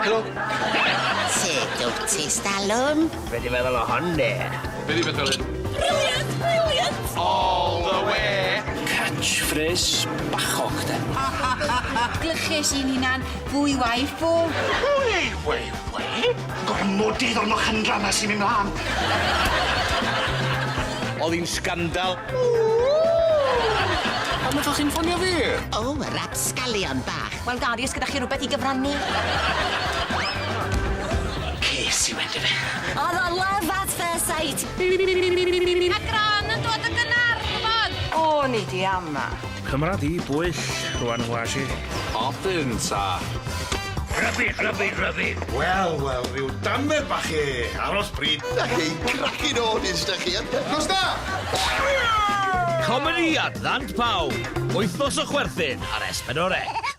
Helo. Sut wyt ti, Stalwm? Be di feddwl o hon, de? Be di feddwl hyn? Brilliant, brilliant! All the way. Catchphrase bachog, de. Glychus i'n hunan fwy waith bo. Wei. Gormodydd o'r mochandra yma sy'n mynd mlaen. Oedd hi'n scandal. Pam ydych chi'n ffonio fi? O, yr absgalion bach. Wel, Gary, os gyda chi rhywbeth i gyfrannu? Ces i wedi fe. Oedd o love at first sight. A gran yn dod y Gynarfon. O, ni di ama. Cymryd i bwyll, rwan was i. Odyn, ta. Rybydd. Wel, rhyw damer bach i aros bryd. Ac ei cracin audience, da chi. Nos da! Comedi at ddant pawb. Wythnos o chwerthin ar S4C.